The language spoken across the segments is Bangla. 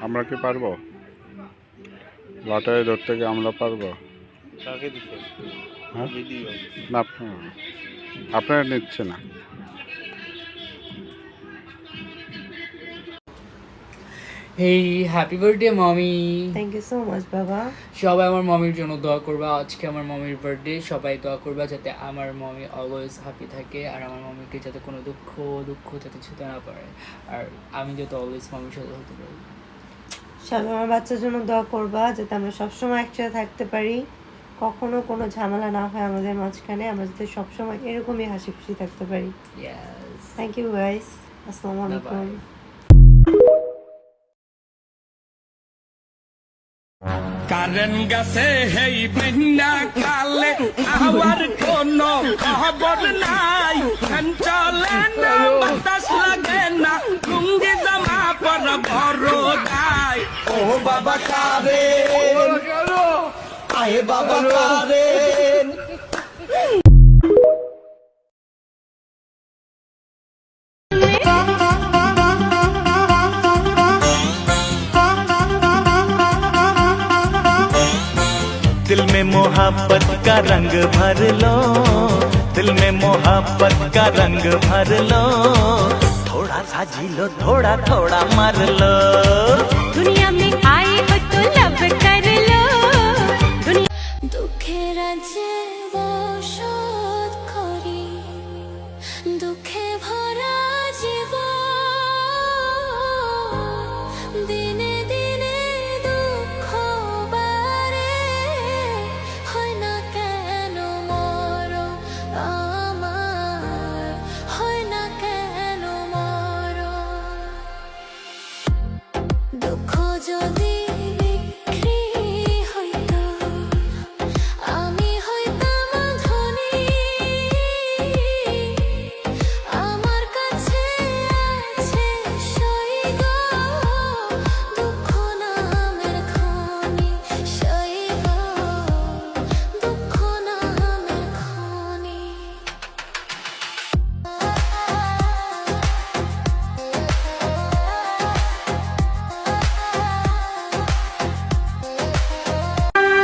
আমরা কি পারবো? লটারি ধরতে কি আমরা পারবো? হ্যাঁ? না, আপনারা নিচ্ছে না। Hey happy birthday mommy. Thank you so much বাবা। সবাই আমার মমির জন্য দোয়া করবা। আজকে আমার মমির বার্থডে, সবাই দোয়া করবা যাতে আমার মমি অলওয়েজ হ্যাপি থাকে আর আমার মমিকে যাতে কোনো দুঃখ যাতে ছুঁতে না পারে, আর আমি যাতে অলওয়েজ মমির সাথে হতে পারি। সবাই আমার বাচ্চার জন্য দোয়া করবা যাতে আমরা সবসময় একসাথে থাকতে পারি, কখনো কোনো ঝামেলা না হয় আমাদের মাঝখানে, আমরা যাতে সবসময় এরকমই হাসি খুশি থাকতে পারি। Yes, thank you guys. আসসালামু আলাইকুম। কারেন গাছে হেই বন্যা কালে আমার কোনো খবর নাই, ফ্যান চলে না বাতাস লাগে না, লুঙ্গি জামা পর বড় যায়। ও বাবা কারেন, আয়ে বাবা কারেন। दिल में मोहब्बत का रंग भर लो, दिल में मोहब्बत का रंग भर लो, थोड़ा सा जी लो, थोड़ा थोड़ा मर लो। दुनिया में आए हो तो लब कर लो, दुनिया दुखे राजे बसत करी, दुखे भरा जीवन, दिने दिने दुख बारे হয় না কেন মরণ আমার, হয় না কেন মরণ। দুঃখ যদি বিক্রি হইতো আমি হইতাম ধনী, আমার কাছে আছে সইগ দুঃখ নামের খনি, সইগ দুঃখ নামের খনি।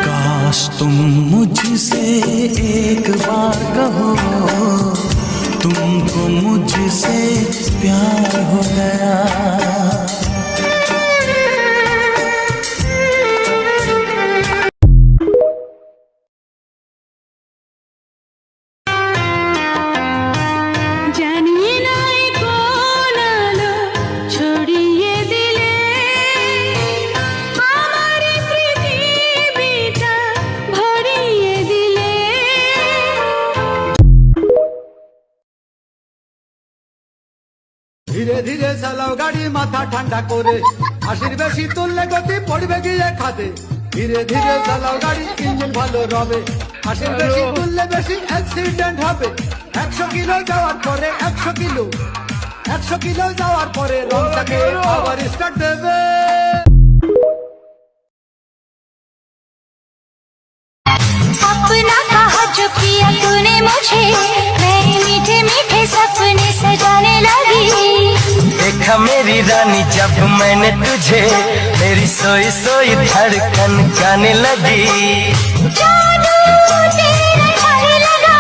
काश तुम मुझसे एक बार कहो, तुमको मुझसे प्यार हो गया। জানি নাই কোন আলো ছড়িয়ে দিলে আমার পৃথিবীটা ভরিয়ে দিলে। ধীরে ধীরে চালাও গাড়ি, মাথা ঠান্ডা করে, হাসির বেশি তুললে গতি পড়বে গিয়ে খাদে। ধীরে ধীরে চালাও গাড়ি, ইঞ্জিন ভালো রবে, হাসির বেশি তুললে বেশি অ্যাক্সিডেন্ট হবে। 100 কিলো যাওয়ার পরে 100 কিলো যাওয়ার পরে রংটাকে আবার স্টার্ট দেবে। अपना कहा जो किया तूने मुझे, मैं मीठे मीठे सपने सजाने लगी। देखा मेरी रानी जब मैंने तुझे, मेरी सोई सोई धड़कन गाने लगी। जादू तेरा ढाई लगा,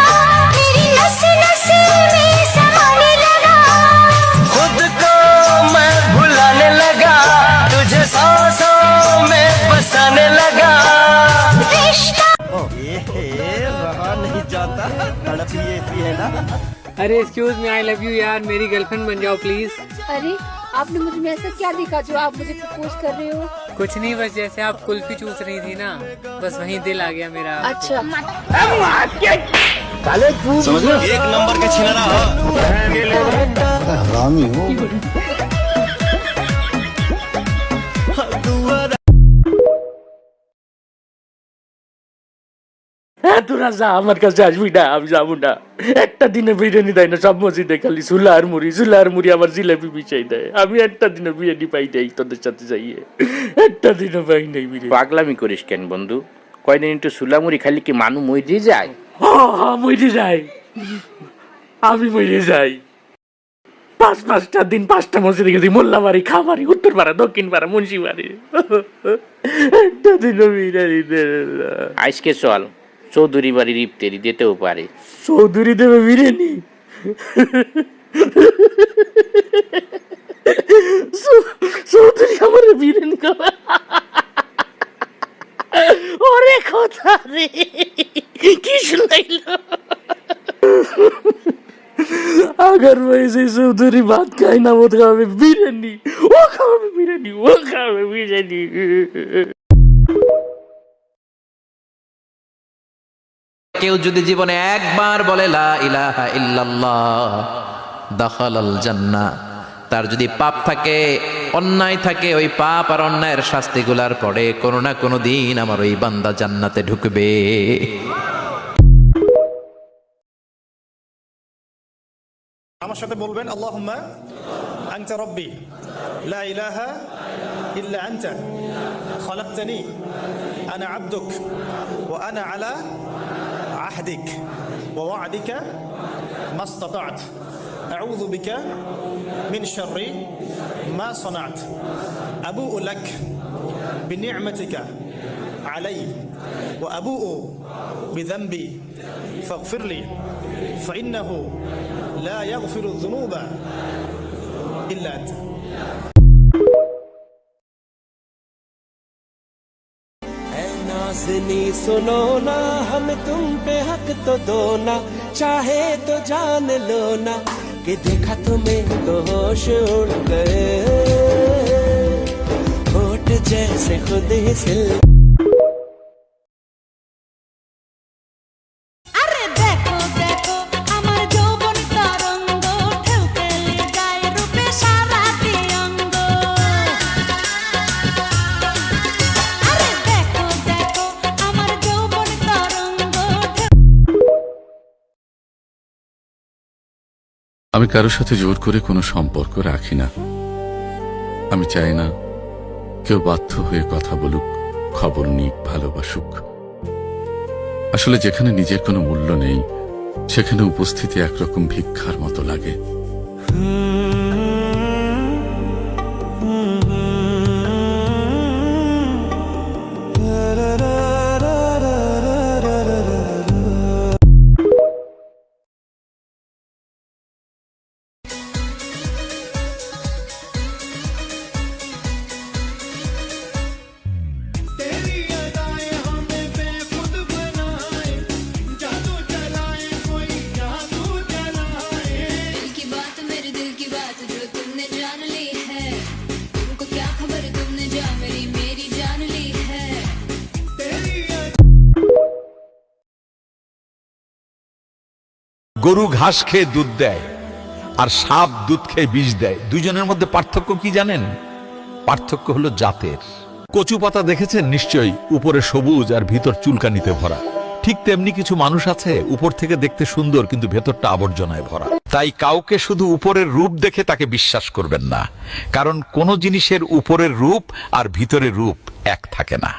मेरी नस नस में समाने लगा। खुद को मैं भुलाने लगा, तुझे सांसों में बसाने लगा। रिश्ता रहा नहीं जाता, तड़प ये सी है ना। अरे excuse me, I love you यार, मेरी गर्लफ्रेंड बन जाओ प्लीज। अरे आपने मुझ में ऐसा क्या देखा जो आप मुझे प्रपोज कर रहे हो? कुछ नहीं, बस जैसे आप कुल्फी चूस रही थी ना, बस वहीं दिल आ गया मेरा। अच्छा एक नंबर के छिलरा তোরা যা, আমার কাছে আসবি না, আমি যাবো না। একটা দিনে বিরিয়ানি দেয় না, সব মসজিদে খালি সুলার মুড়ি আমার জিলাপি মিশাই দেয়। আমি একটা দিনে বিরিয়ানি পাই নাই তোদের সাথে যাইয়ে, একটা দিনও পাই নাই বিরিয়ানি। পাগলামি করিস কেন বন্ধু? কয়দিন একটু সুলামুড়ি খালি কি মানু মরে যায়? মরে যায়, আমি মরে যাই। পাঁচটা দিন 5টা মসজিদে গেছি, মোল্লাবাড়ি, খামারি, উত্তরপাড়া, দক্ষিণপাড়া, মুন্সিবাড়ি, একটা দিনও বিরিয়ানি দেবে না। আজকে চল চৌধুরী বাড়ির ইফতারি দিতেও পারে। চৌধুরী দেবে বিরিয়ানি? চৌধুরী আমার বিরিয়ানি খাবে? ওরে কথা রে, কি শুনাইল? अगर वैसे चौधरी भात खाए ना, वो तो खावे बिरयानी, वो खावे बिरयानी, वो खावे बिरयानी। কেউ যদি জীবনে একবার বলে লা ইলাহা ইল্লাল্লাহ দাখালাল জান্নাহ, তার যদি পাপ থাকে, অন্যায় থাকে, ওই পাপ আর অন্যায়ের শাস্তিগুলার পরে কোনো না কোনো দিন আমার ওই বান্দা জান্নাতে ঢুকবে। আমার সাথে বলবেন আল্লাহুম্মা আনতা রাব্বি লা ইলাহা ইল্লা আনতা খালাকতানি আনা আবদুক ওয়া আনা আলা আহদিক ওয়া ওয়া'দিকা মাসতাতা'ত আউযু বিকা মিন শাররি মা সানা'ত আবু'ু লাক বিনি'মাতিকা আলাই ওয়া আবু'ু বিযানবি ফাগফিরলি ফাইন্নাহু لا يغفر الذنوب إلا أنت। नाज़नी सुनो ना, हम तुम पे हक तो दो ना, चाहे तो जान लो ना कि देखा तुम्हें तो होश उड़ गए, होठ जैसे खुद ही सिल। আমি কারোর সাথে জোর করে কোনো সম্পর্ক রাখি না। আমি চাই না কেউ বাধ্য হয়ে কথা বলুক, খবর নিক, ভালোবাসুক। আসলে যেখানে নিজের কোনো মূল্য নেই, সেখানে উপস্থিতি একরকম ভিক্ষার মতো লাগে। গরু ঘাস খেয়ে দুধ দেয় আর সাপ দুধ খেয়ে বিষ দেয়, দুইজনের মধ্যে পার্থক্য কি জানেন? পার্থক্য হলো জাতের। কচু পাতা দেখেছেন নিশ্চয়ই, উপরে সবুজ আর ভিতর চুলকানিতে ভরা। ঠিক তেমনি কিছু মানুষ আছে, উপর থেকে দেখতে সুন্দর কিন্তু ভেতরটা আবর্জনায় ভরা। তাই কাউকে শুধু উপরের রূপ দেখে তাকে বিশ্বাস করবেন না, কারণ কোন জিনিসের উপরের রূপ আর ভিতরের রূপ এক থাকে না।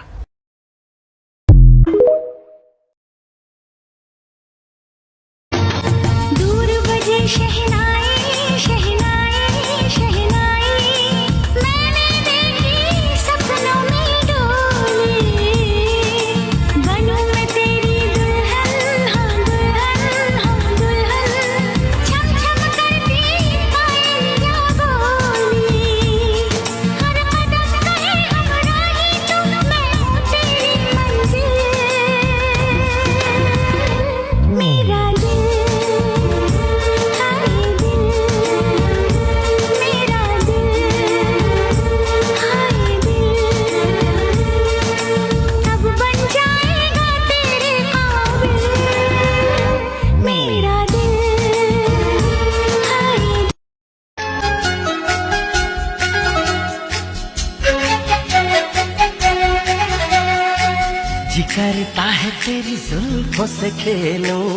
जी करता है तेरी जुल्फों से खेलूं।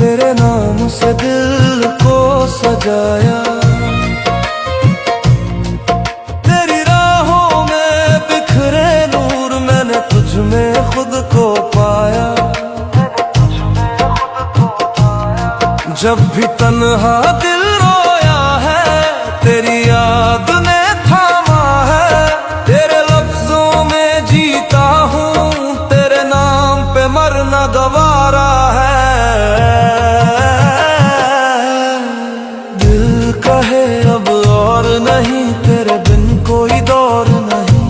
तेरे नाम से दिल को सजाया, तेरी राहों में बिखरे नूर, मैंने तुझ में खुद को पाया। जब भी तन्हा दिल रोया है, तेरी याद ने थामा है, तेरे लफ्जों में जीता हूँ, तेरे नाम पे मरना गवारा है। दिल कहे अब और नहीं, तेरे बिन कोई दौर नहीं,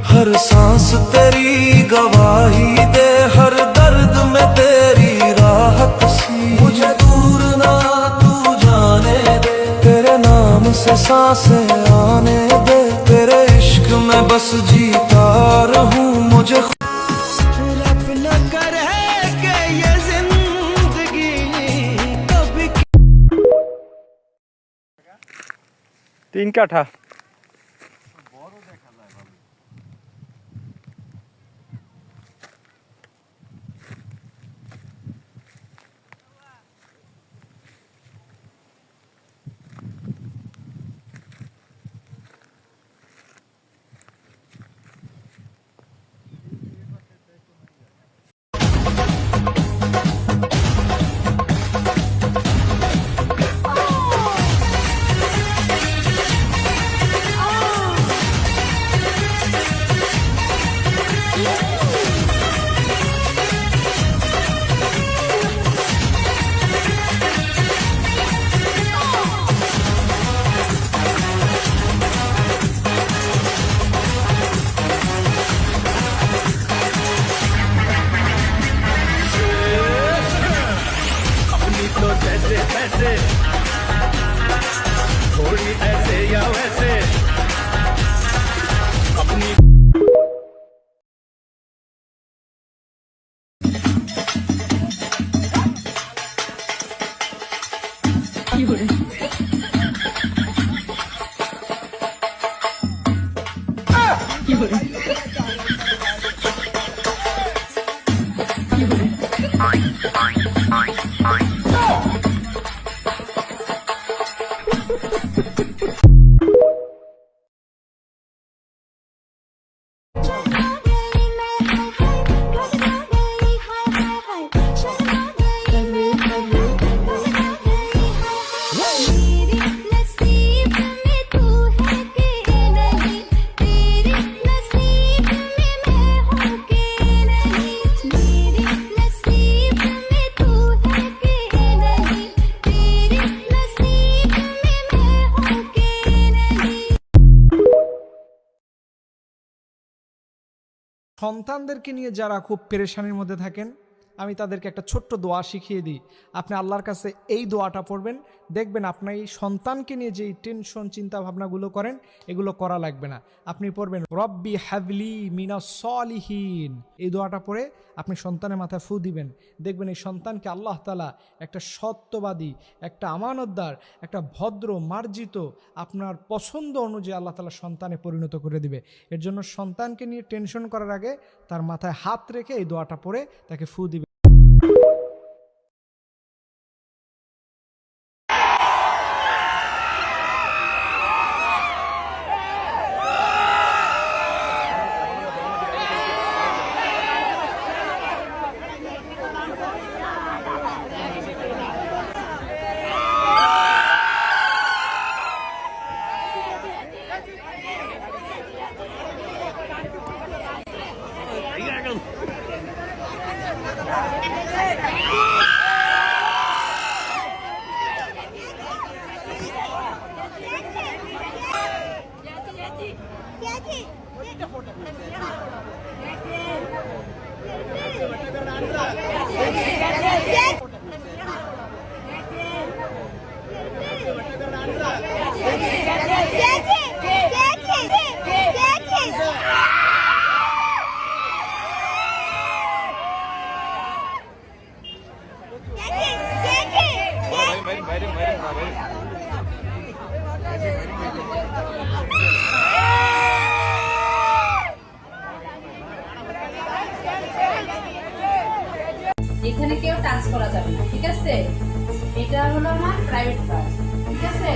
हर सांस तेरी गवाही दे, हर दर्द में तेरी राहत सी, मुझे दूर ना तू जाने दे, तेरे नाम से सांसें आने दे, तेरे इश्क में बस जीता रहूं, मुझे अपना करे के ये जिंदगी कभी। 3 কাঠা। সন্তানদেরকে নিয়ে যারা খুব পেরেশানির মধ্যে থাকেন, আমি তাদেরকে একটা ছোট্ট দোয়া শিখিয়ে দিই। আপনি আল্লাহর কাছে এই দোয়াটা পড়বেন, দেখবেন আপনার এই সন্তানকে নিয়ে যেই টেনশন চিন্তা ভাবনাগুলো করেন এগুলো করা লাগবে না। আপনি পড়বেন রব্বি হাবলি মিনাস সলিহিন, এই দোয়াটা পড়ে আপনি সন্তানের মাথায় ফু দিবেন, দেখবেন এই সন্তানকে আল্লাহ তাআলা একটা সত্যবাদী, একটা আমানতদার, একটা ভদ্র মার্জিত, আপনার পছন্দ অনুযায়ী আল্লাহ তাআলা সন্তানে পরিণত করে দিবে। এর জন্য সন্তানকে নিয়ে টেনশন করার আগে তার মাথায় হাত রেখে এই দোয়াটা পড়ে তাকে ফু দিবে। এখানে কেউ টাচ করা যাবে না, ঠিক আছে? এটা হলো আমার প্রাইভেট ক্লাস, ঠিক আছে?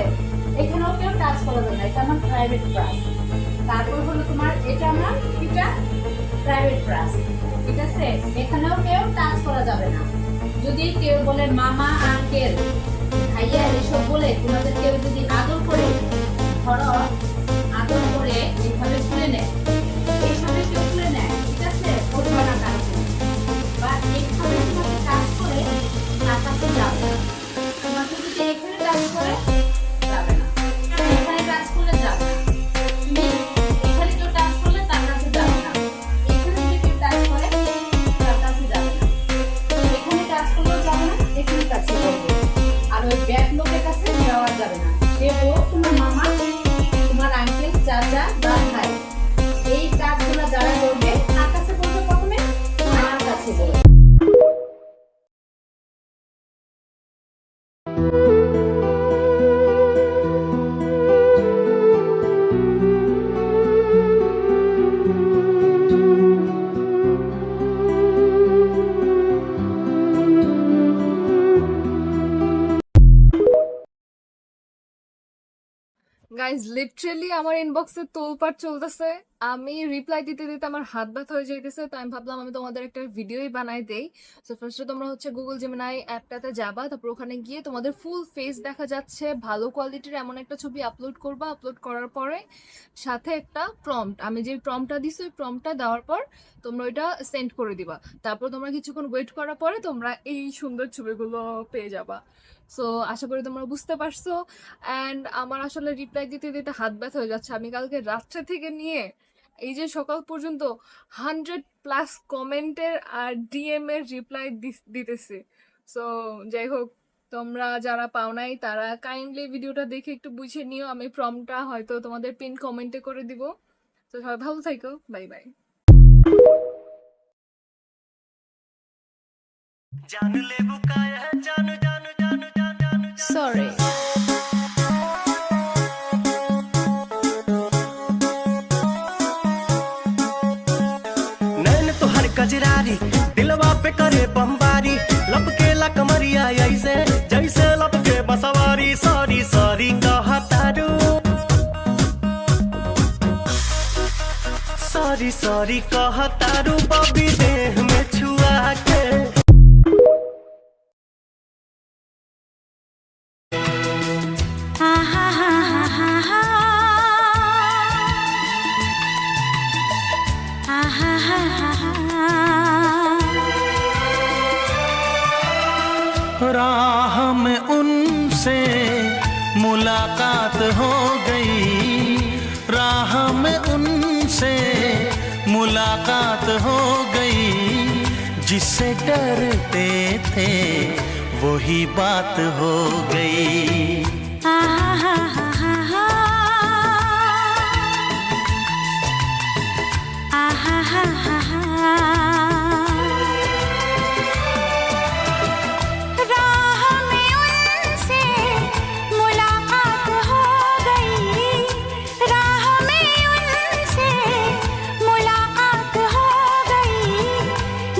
এখানেও কেউ টাচ করা যাবে না, এটা আমার প্রাইভেট ক্লাস। তারপর হলো তোমার এটা আমার এটা প্রাইভেট ক্লাস, ঠিক আছে? এখানেও কেউ টাচ করা যাবে না। যদি কেউ বলে মামা, আঙ্কেল, ভাইয়া এসব বলে তোমাদের কেউ যদি আদর করে, ধরো আদর করে এইভাবে খুলে নেয়, এইভাবে কেউ খুলে নেয়, ঠিক আছে? করবা না কাছে, বা এইভাবে তোমাকে টাচ করে তার কাছে যাবে না। তোমাকে যদি এখানে টাচ করে যাবে না, এখানে টাচ করলে যাবে না। তুমি এখানে কেউ টাচ করলে তার কাছে যাবে না, এখানে যদি কেউ টাচ করে তার কাছে যাবে না, এখানে টাচ করলেও যাবে না, এখানে কাছে করবে। আর ওই ব্যাক লোকের কাছে যাওয়া যাবে না। সে হোক তোমার মামা, তোমার আঙ্কেল, চাচা বা ভাই, এই কাজগুলো যারা করবে তার কাছে করবে, প্রথমে আমার কাছে করবে। গাইজ লিটারেলি আমার ইনবক্সে তোলপাট চলতেছে, আমি রিপ্লাই দিতে দিতে আমার হাত ব্যথা হয়ে যাইতেছে। তো আমি ভাবলাম আমি তোমাদের একটা ভিডিওই বানাই দেই। সো ফার্স্টে তোমরা হচ্ছে গুগল জেমিনাই অ্যাপটাতে যাবা, তারপর ওখানে গিয়ে তোমাদের ফুল ফেস দেখা যাচ্ছে ভালো কোয়ালিটির এমন একটা ছবি আপলোড করবা। আপলোড করার পরে সাথে একটা প্রম্পট, আমি যে প্রম্পটটা দিছি ওই প্রম্পটটা দেওয়ার পর তোমরা ওইটা সেন্ড করে দিবা। তারপর তোমরা কিছুক্ষণ ওয়েট করার পরে তোমরা এই সুন্দর ছবিগুলো পেয়ে যাবা। সো আশা করি তোমরা বুঝতে পারছো। অ্যান্ড আমার আসলে রিপ্লাই দিতে দিতে হাত ব্যথা হয়ে যাচ্ছে। আমি কালকে রাত্রে থেকে নিয়ে এই যে সকাল পর্যন্ত 100+ কমেন্টের আর ডিএম এর রিপ্লাই দিতেছি। সো যাই হোক, তোমরা যারা পাও নাই তারা কাইন্ডলি ভিডিওটা দেখে একটু বুঝে নিও। আমি প্রম্পটটা হয়তো তোমাদের পিন কমেন্টে করে দিব। তো সবাই ভালো থাকো, বাই বাই। Sorry. नैन तो हर कजरारी दिलवा पे करे बमबारी लपके ला कमरिया ऐसे जैसे लपके बसवारी। सॉरी सॉरी कहा तारू, सॉरी सॉरी कहा तारू बॉबी देह में छुआ के। राह में उनसे मुलाकात हो गई, राह में उनसे मुलाकात हो गई। जिससे डरते थे वही बात हो गई।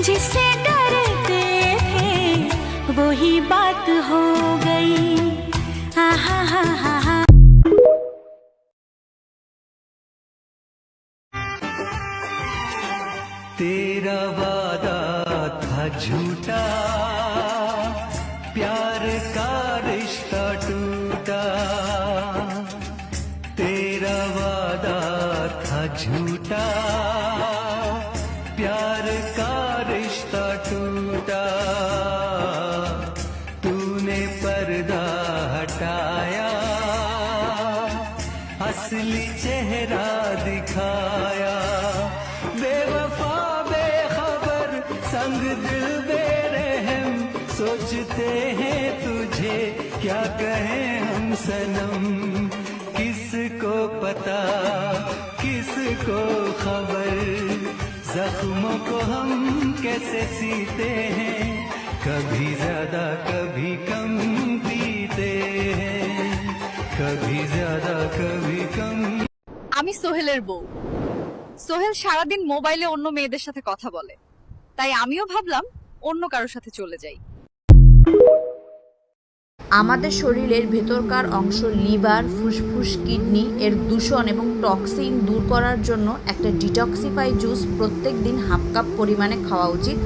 जिससे डरते थे वही बात हो गई। आहा हा हा हा। तेरा वादा था झूठा, प्यार का रिश्ता टूटा। तेरा वादा था झूठा, प्यार का रिश्ता टूटा। तूने पर्दा हटाया, असली चेहरा दिखाया। बेवफा बेखबर संग दिल बेरहम, सोचते हैं तुझे क्या कहें हम सनम। किसको पता किसको खबर, जख्मों को हम कैसे सीते हैं। कभी ज्यादा कभी कम पीते हैं, कभी ज्यादा कभी कम। আমি সোহেলের বউ। সোহেল সারাদিন মোবাইলে অন্য মেয়েদের সাথে কথা বলে, তাই আমিও ভাবলাম অন্য কারোর সাথে চলে যাই। আমাদের শরীরের ভেতরকার অংশ লিভার, ফুসফুস, কিডনি এর দূষণ এবং টক্সিন দূর করার জন্য একটা ডিটক্সিফাই জুস প্রত্যেক দিন হাফ কাপ পরিমাণে খাওয়া উচিত।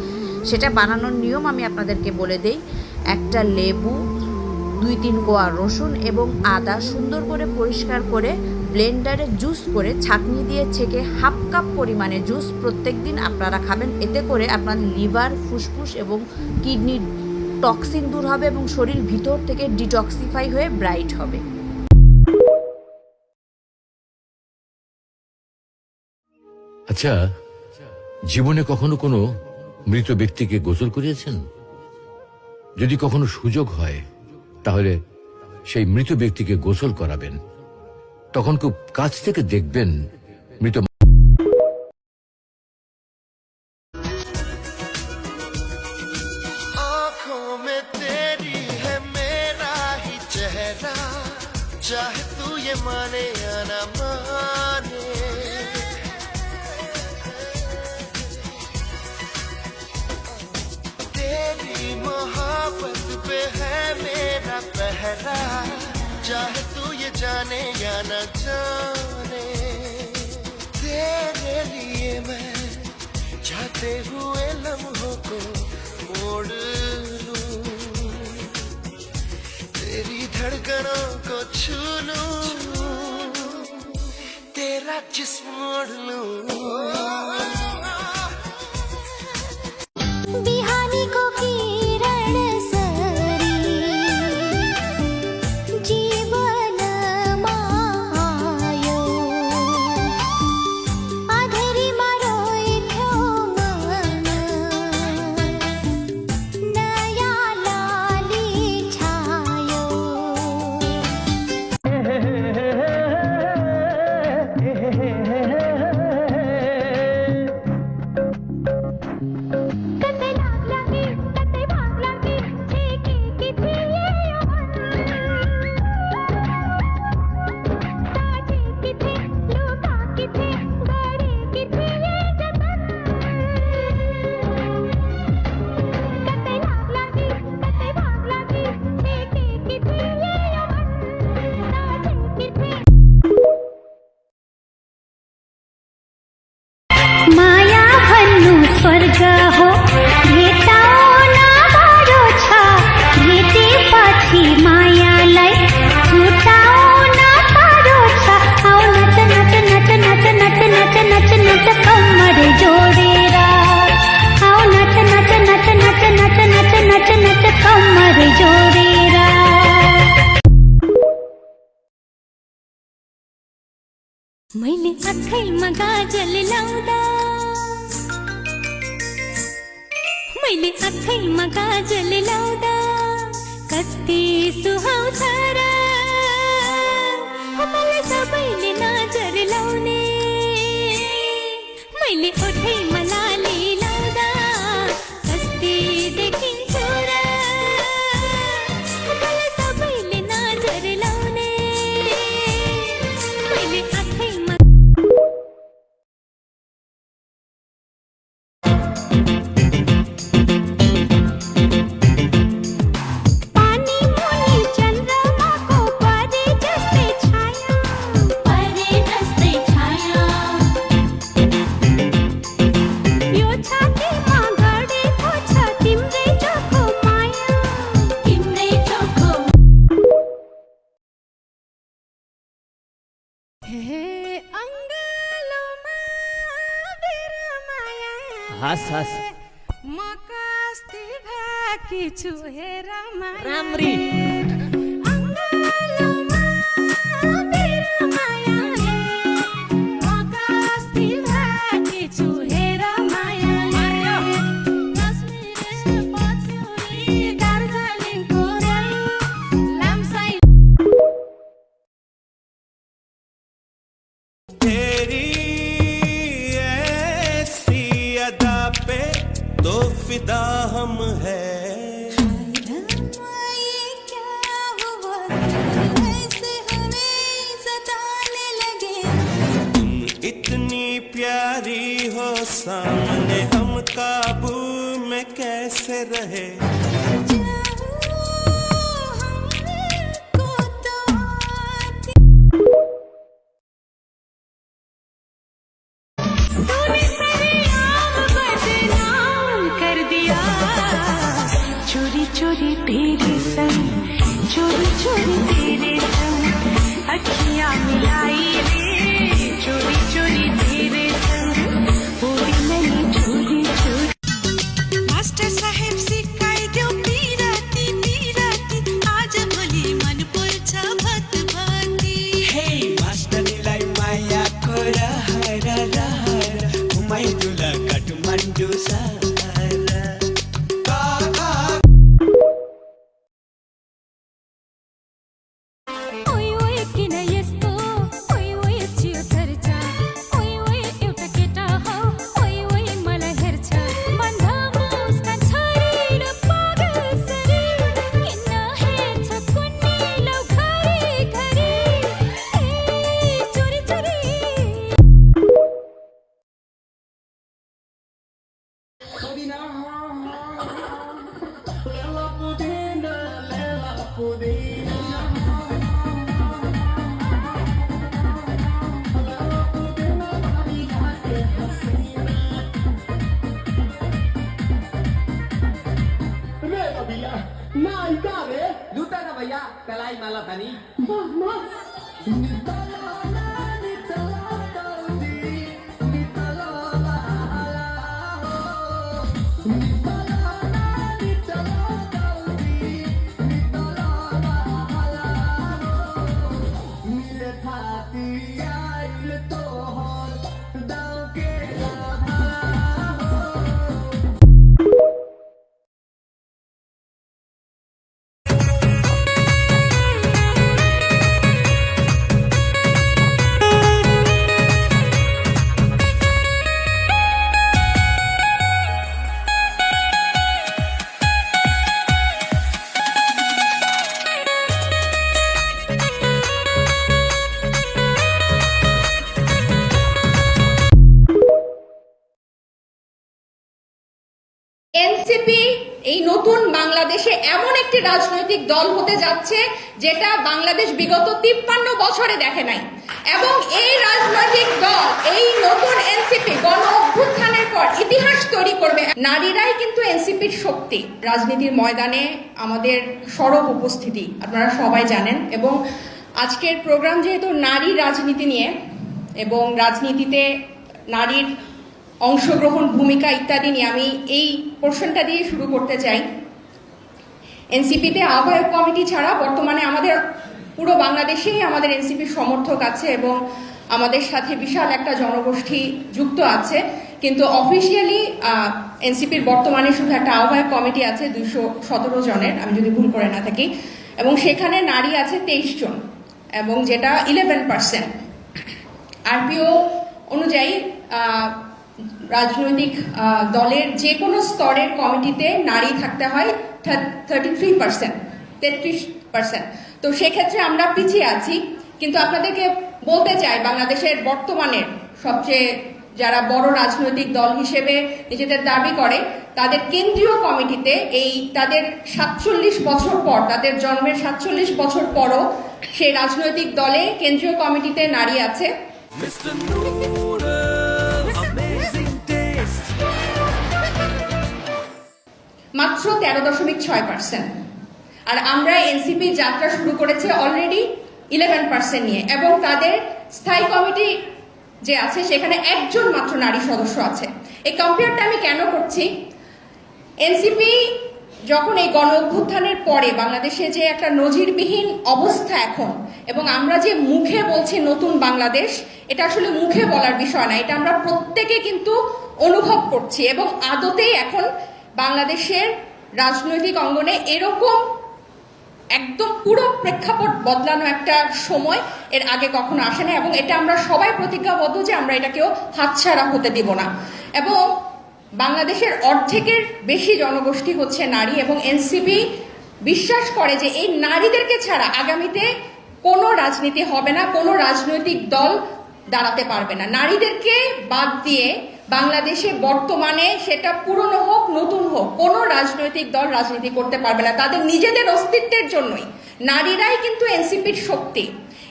সেটা বানানোর নিয়ম আমি আপনাদেরকে বলে দেই। একটা লেবু, 2-3 কোয়া রসুন এবং আদা সুন্দর করে পরিষ্কার করে ব্লেন্ডারে জুস করে ছাঁকনি দিয়ে ছেঁকে হাফ কাপ পরিমাণে জুস প্রত্যেক দিন আপনারা খাবেন। এতে করে আপনার লিভার, ফুসফুস এবং কিডনির টক্সিন দূর হবে এবং শরীর ভিতর থেকে ডিটক্সিফাই হয়ে ব্রাইট হবে। আচ্ছা, জীবনে কখনো কোনো মৃত ব্যক্তিকে গোসল করিয়েছেন? যদি কখনো সুযোগ হয় তাহলে সেই মৃত ব্যক্তিকে গোসল করাবেন। তখন খুব কাছ থেকে দেখবেন মৃত चाहे तू ये माने या ना माने, तेरी मोहब्बत पे है मेरा पहरा, चाहे तू ये जाने या ना जाने, तेरे लिए मैं चाहते हुए लम्हों को मोड़ लूं, तेरी धड़कनों को छू लूं, तेरा जिस्म ओढ़ लूं। बिहानी को किरण सरी जीवन मायो, आधरी मारो इथ्यो मन नया लाली छायो। माया भन्नु स्वर्ग हो भेटाओ ना बारो छ, भेटेपछि मायालाई छुटाओ ना सारो छ। आओ नच नच नच नच नच नच नच नच कम्मर जोडेर, आओ नच नच नच नच नच नच नच नच कम्मर जोडेर। मैले आँखैमा गाजल लाउँदा, मैले आँखैमा गाजल लाउँदा कति सुहाउँछ र, मलाई सबैले नजर लाउने। मैले ओठैमा लाली लाउँदा कति देखिन्छ र, मलाई सबैले नजर लाउने। मैले आँखैमा पानी मुनि चन्द्रमाको परे जस्तै छाया, परे जस्तै छाया। यो छातीमा गडेको छ तिम्रै चोखो माया, तिम्रै चोखो। हे अङ्गालोमा मेरो माया, हास हास म कस्ती भएकी छु हेर माया। राम्री अङ्गालोमा मेरो माया, म कस्ती भएकी छु हेर माया। कश्मीर पछ्यौरी दार्जिलिङको रेल लाम्साई। तेरी ऐसी अदा पे तो फिदा हम है, ये क्या हुआ ऐसे हमें सताने लगे। तुम इतनी प्यारी हो सामने हम काबू में कैसे मिलते रहे कर दिया चोरी चोरी तेरे संग चोरी चोरी तेरे संग अखियां मिलाई रे चोरी चोरी तेरे संग वो भी मैंने चोरी चोरी मास्टर साहेब सिखाई दो पीराती पीराती आज बोली मन पोरछा भत भाती हे मास्टर लाई माया कोरा हरा हरा घुमाई तुला काठमांडू सारा ओय ओय किन यस्तो ओय ओय चियो चर्चा ओय ओय एउटा केटा हो ओय ओय मलाई हेर्छ बन्धामा उसका छोरी र पागल सरी किन हेर्छ कुन्नी लौ घरी घरी ए चोरी चोरी এনসিপি এই নতুন বাংলাদেশে এমন একটি রাজনৈতিক দল হতে যাচ্ছে যেটা বাংলাদেশ বিগত 53 বছরে দেখে নাই এবং এই রাজনৈতিক দল এই নতুন এনসিপি গণ অভ্যুত্থানের পর ইতিহাস তৈরি করবে। নারীরাই কিন্তু এনসিপির শক্তি। রাজনীতির ময়দানে আমাদের সরব উপস্থিতি আপনারা সবাই জানেন এবং আজকের প্রোগ্রাম যেহেতু নারী রাজনীতি নিয়ে এবং রাজনীতিতে নারীর অংশগ্রহণ ভূমিকা ইত্যাদি নিয়ে আমি এই পোর্শনটা দিয়ে শুরু করতে চাই। এনসিপিতে আহ্বায়ক কমিটি ছাড়া বর্তমানে আমাদের পুরো বাংলাদেশেই আমাদের এনসিপির সমর্থক আছে এবং আমাদের সাথে বিশাল একটা জনগোষ্ঠী যুক্ত আছে, কিন্তু অফিসিয়ালি এনসিপির বর্তমানে শুধু একটা আহ্বায়ক কমিটি আছে 217 জনের, আমি যদি ভুল করে না থাকি, এবং সেখানে নারী আছে 23 জন এবং যেটা 11%। আরপিও অনুযায়ী রাজনৈতিক দলের যে কোনো স্তরের কমিটিতে নারী থাকতে হয় 33%। তো সেক্ষেত্রে আমরা পিছিয়ে আছি, কিন্তু আপনাদেরকে বলতে চাই বাংলাদেশের বর্তমানের সবচেয়ে যারা বড় রাজনৈতিক দল হিসেবে নিজেদের দাবি করে তাদের কেন্দ্রীয় কমিটিতে এই তাদের 47 বছর পর, তাদের জন্মের 47 বছর পরও সেই রাজনৈতিক দলে কেন্দ্রীয় কমিটিতে নারী আছে। মাত্র 13.6%। আর আমরা এনসিপি যাত্রা শুরু করেছে অলরেডি 11% নিয়ে এবং তাদের স্থায়ী কমিটি যে আছে সেখানে একজন মাত্র নারী সদস্য আছে। এই কম্পেয়ারটা আমি কেন করছি, এনসিপি যখন এই গণ অভ্যুত্থানের পরে বাংলাদেশে যে একটা নজিরবিহীন অবস্থা এখন, এবং আমরা যে মুখে বলছি নতুন বাংলাদেশ, এটা আসলে মুখে বলার বিষয় না, এটা আমরা প্রত্যেকে কিন্তু অনুভব করছি এবং আদতেই এখন বাংলাদেশের রাজনৈতিক অঙ্গনে এরকম একদম পুরো প্রেক্ষাপট বদলানো একটা সময় এর আগে কখনো আসে না এবং এটা আমরা সবাই প্রতিজ্ঞাবদ্ধ যে আমরা এটাকেও হাতছাড়া হতে দিব না। এবং বাংলাদেশের অর্ধেকের বেশি জনগোষ্ঠী হচ্ছে নারী এবং এনসিপি বিশ্বাস করে যে এই নারীদেরকে ছাড়া আগামীতে কোনো রাজনীতি হবে না, কোনো রাজনৈতিক দল দাঁড়াতে পারবে না। নারীদেরকে বাদ দিয়ে বাংলাদেশে বর্তমানে সেটা পুরনো হোক নতুন হোক কোনো রাজনৈতিক দল রাজনীতি করতে পারবে না। তাদের নিজেদের অস্তিত্বের জন্যই নারীরাই কিন্তু এনসিপির শক্তি।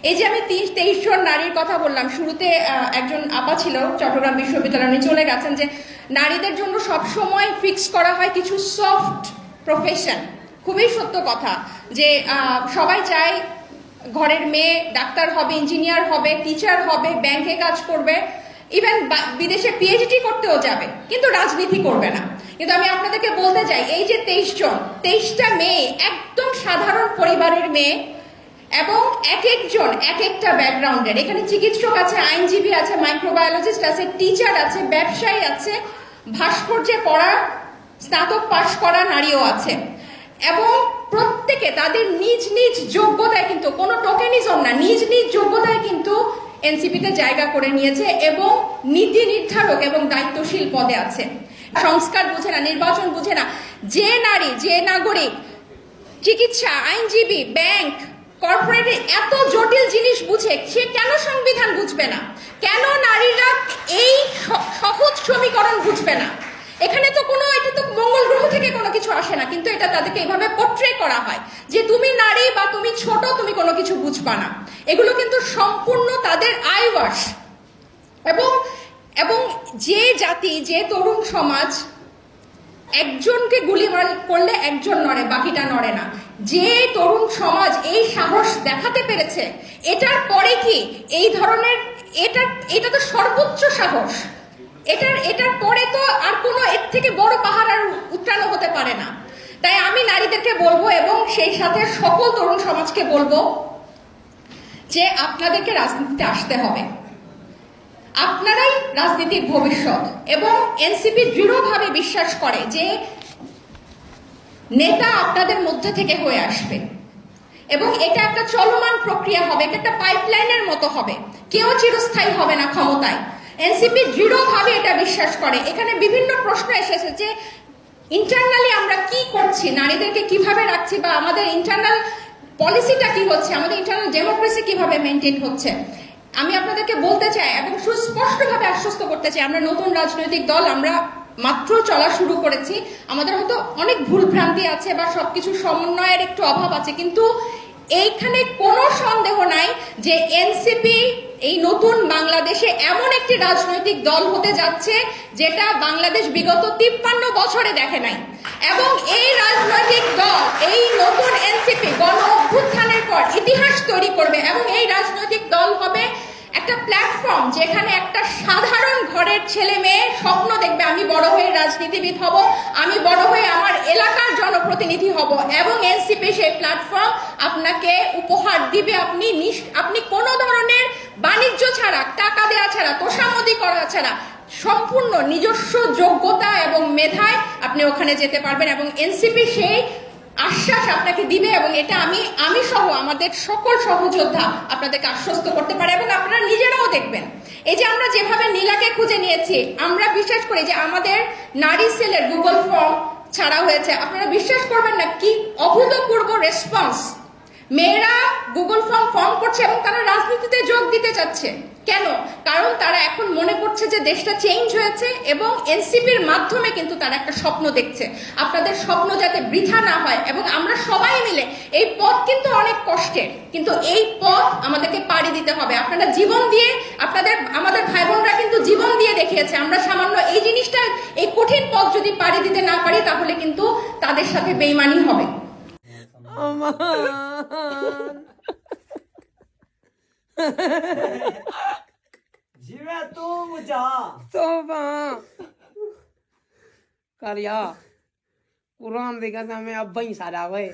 এই যে আমি 23 জন নারীর কথা বললাম, শুরুতে একজন আপা ছিল চট্টগ্রাম বিশ্ববিদ্যালয়ে, উনি চলে গেছেন, যে নারীদের জন্য সবসময় ফিক্স করা হয় কিছু সফট প্রফেশন। খুবই সত্য কথা যে সবাই চায় ঘরের মেয়ে ডাক্তার হবে, ইঞ্জিনিয়ার হবে, টিচার হবে, ব্যাংকে কাজ করবে, ইভেন বিদেশে পিএইচডি করতেও যাবে, কিন্তু রাজনীতি করবে না। কিন্তু আমি আপনাদেরকে বলতে চাই, এই যে 23টা মেয়ে একদম সাধারণ পরিবারের মেয়ে এবং এক একজন এক একটা ব্যাকগ্রাউন্ডের। এখানে চিকিৎসক আছে, আইনজীবী আছে, মাইক্রোবায়োলজিস্ট আছে, টিচার আছে, ব্যবসায়ী আছে, ভাস্কর্যে পড়া স্নাতক পাশ করা নারীও আছে, এবং প্রত্যেকে তাদের নিজ নিজ যোগ্যতায়, কিন্তু কোনো টোকেনিজম না, নিজ নিজ যোগ্যতায় কিন্তু এনসিপিতে জায়গা করে নিয়েছে এবং নীতি নির্ধারক এবং দায়িত্বশীল পদে আছে। সংস্কার বুঝে না, নির্বাচন বুঝে না। যে নারী, যে নাগরিক চিকিৎসা, আইনজীবী, ব্যাংক, কর্পোরেট এত জটিল জিনিস বুঝে, সে কেন সংবিধান বুঝবে না? কেন নারীরা এই সহজ সমীকরণ বুঝবে না? এখানে তো কোনো, এটা তো মঙ্গল গ্রহ থেকে কোনো কিছু আসে না, কিন্তু এটা তাদেরকে এইভাবে পোট্রে করা হয় যে তুমি নারী বা তুমি ছোট, তুমি কোনো কিছু বুঝবা না। এগুলো কিন্তু সম্পূর্ণ তাদের আইওয়াশ। এবং যে জাতি, যে তরুণ সমাজ একজনকে গুলি করলে একজন নড়ে, বাকিটা নড়ে না, যে তরুণ সমাজ এই সাহস দেখাতে পেরেছে, এটার পরে কি এই ধরনের, এটা তো সর্বোচ্চ সাহস। এটার পরে তো আর কোনো এর থেকে বড় পাহাড় আর উত্তানো হতে পারে না। তাই আমি নারীদেরকে বলবো এবং সেই সাথে সকল তরুণ সমাজকে বলবো যে আপনাদেরকে রাজনীতিতে আসতে হবে। আপনারাই রাজনীতির ভবিষ্যৎ। এবং এনসিপি দৃঢ়ভাবে বিশ্বাস করে যে নেতা আপনাদের মধ্যে থেকে হয়ে আসবে এবং এটা একটা চলমান প্রক্রিয়া হবে, এটা একটা পাইপলাইনের মতো হবে, কেউ চিরস্থায়ী হবে না ক্ষমতায়। এনসিপি দৃঢ়ভাবে এটা বিশ্বাস করে। এখানে বিভিন্ন প্রশ্ন এসেছে যে ইন্টারনালি আমরা কি করছি, নারীদেরকে কিভাবে রাখছি, বা আমাদের ইন্টারনাল পলিসিটা কি হচ্ছে, আমাদের ইন্টারনাল ডেমোক্রেসি কিভাবে মেনটেন হচ্ছে। আমি আপনাদেরকে বলতে চাই এবং সুস্পষ্টভাবে আশ্বস্ত করতে চাই, আমরা নতুন রাজনৈতিক দল, আমরা মাত্র চলা শুরু করেছি। আমাদের হয়তো অনেক ভুল ভ্রান্তি আছে বা সবকিছু সমন্বয়ের একটু অভাব আছে, কিন্তু এইখানে কোনো সন্দেহ নাই যে এনসিপি এই নতুন বাংলাদেশে এমন একটি রাজনৈতিক দল হতে যাচ্ছে যেটা বাংলাদেশ বিগত 53 বছরে দেখে নাই। এবং এই রাজনৈতিক দল, এই নতুন এনসিপি গণ অভ্যুত্থানের পর ইতিহাস তৈরি করবে এবং এই রাজনৈতিক দল হবে একটা প্ল্যাটফর্ম যেখানে একটা সাধারণ ঘরের ছেলে মেয়ে স্বপ্ন দেখবে, আমি বড় হয়ে রাজনীতিবিদ হব, আমি বড় হয়ে আমার এলাকার জনপ্রতিনিধি হব। এবং এনসিপি সেই প্ল্যাটফর্ম আপনাকে উপহার দিবে। আপনি কোনো ধরনের বাণিজ্য ছাড়া, টাকা দেওয়া ছাড়া, তোষামদি করা ছাড়া সম্পূর্ণ নিজস্ব যোগ্যতা এবং মেধায় আপনি ওখানে যেতে পারবেন এবং এনসিপি সেই আশ্বাস আপনাকে দিবে। এবং এটা আমি সহ আমাদের সকল সহযোদ্ধা আপনাদেরকে আশ্বস্ত করতে পারে এবং আপনারা নিজেরাও দেখবেন। এই যে আমরা যেভাবে নীলাকে খুঁজে নিয়েছি, আমরা বিশ্বাস করি যে আমাদের নারী সেলের গুগল ফর্ম ছাড়া হয়েছে, আপনারা বিশ্বাস করবেন না কি অভূতপূর্ব রেসপন্স। মেয়েরা গুগল ফর্ম করছে এবং তারা রাজনীতিতে যোগ দিতে চাচ্ছে। কেন? কারণ তারা এখন মনে করছে যে দেশটা চেঞ্জ হয়েছে এবং এনসিপির মাধ্যমে কিন্তু তারা একটা স্বপ্ন দেখছে। আপনাদের স্বপ্ন যাতে বৃথা না হয় এবং আমরা সবাই মিলে, এই পথ কিন্তু অনেক কষ্টের, কিন্তু এই পথ আমাদেরকে পাড়ি দিতে হবে। আপনারা জীবন দিয়ে, আমাদের ভাই বোনরা কিন্তু জীবন দিয়ে দেখিয়েছে। আমরা সামান্য এই জিনিসটা, এই কঠিন পথ যদি পাড়ি দিতে না পারি তাহলে কিন্তু তাদের সাথে বেইমানি হবে। कुरान देखा था मैं अब ही सारा हुए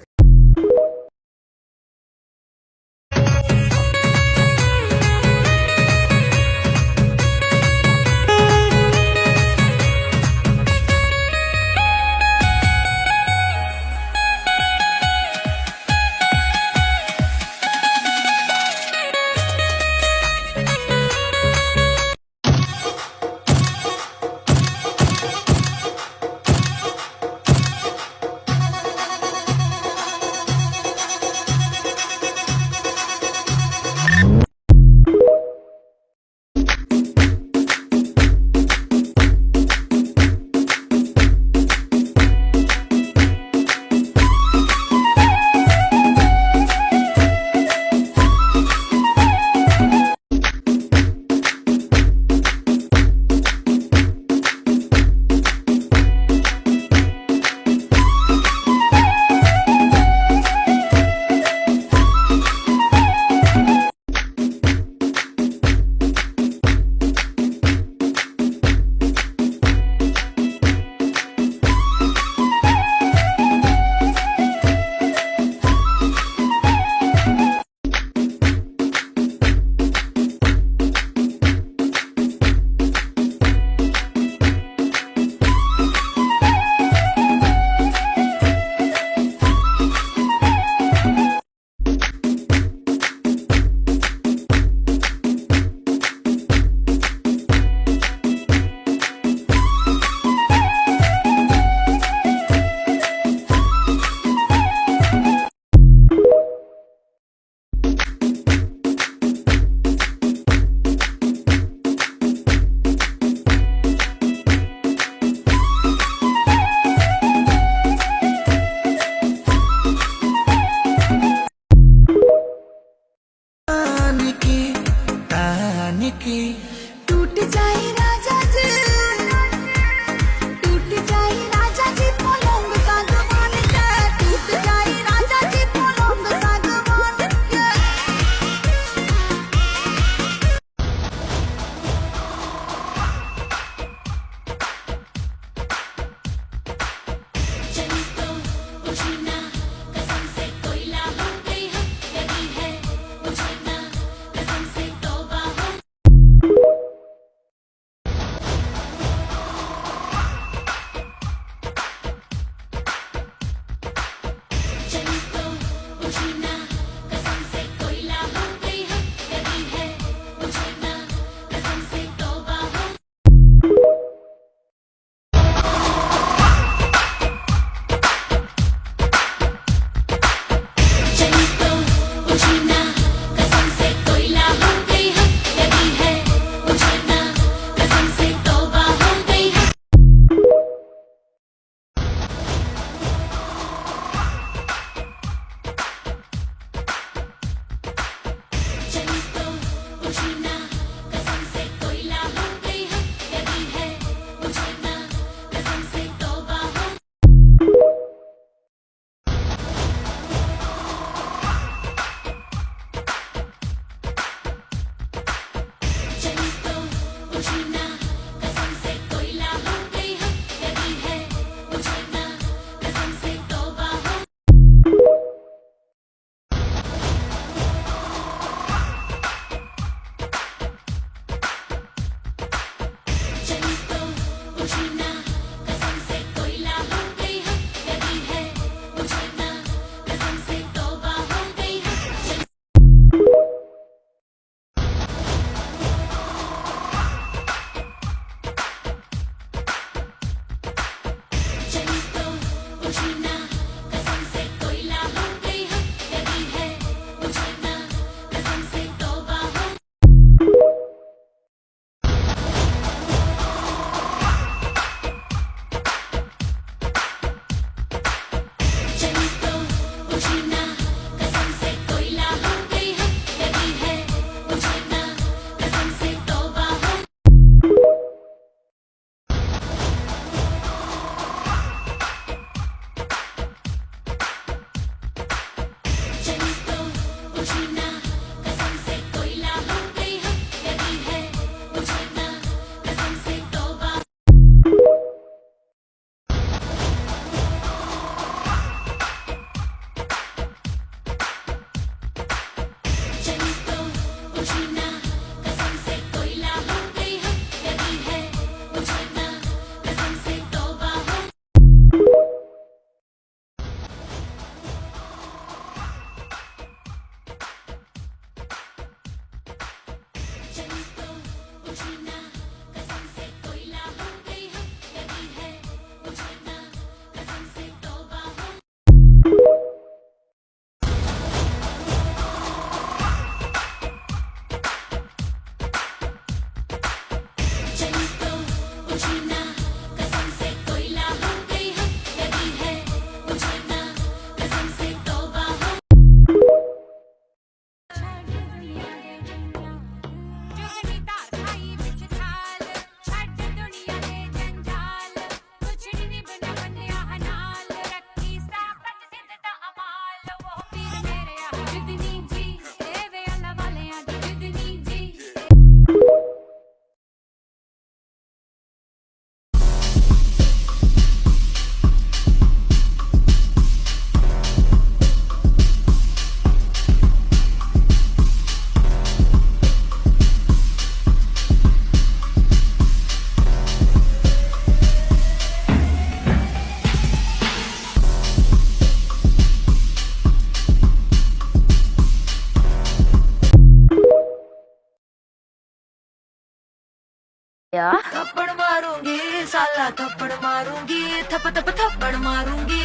थप्पड़ मारूंगी साला थप्पड़ मारूंगी थप थप थप्पड़ मारूंगी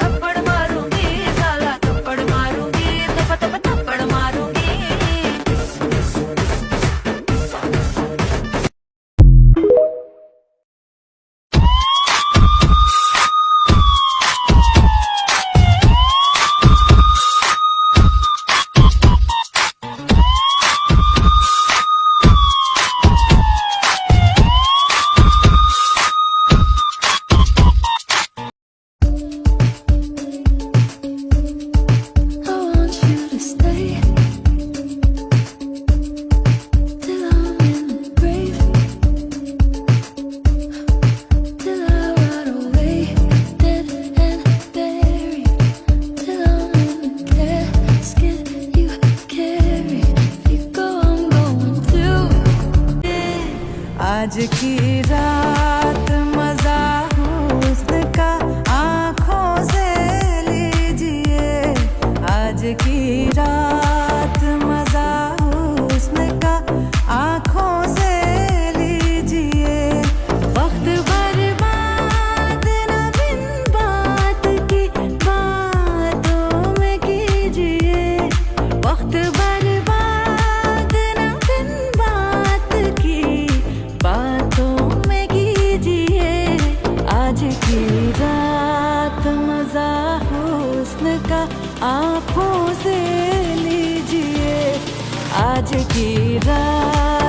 थप्पड़ मारूंगी साला थप्पड़ मारूंगी थप थप थप्पड़ मारूंगी आज की रात मजा हुस्न का आंखों से लीजिए आज की रात मजा हुस्न का आंखों से लीजिए वक्त बर्बाद न बिन बात की बातों में कीजिए वक्त बर्बाद न बिन बात की बातों में कीजिए आज की रात मजा हुस्न का आंखों से लीजिए आज की रात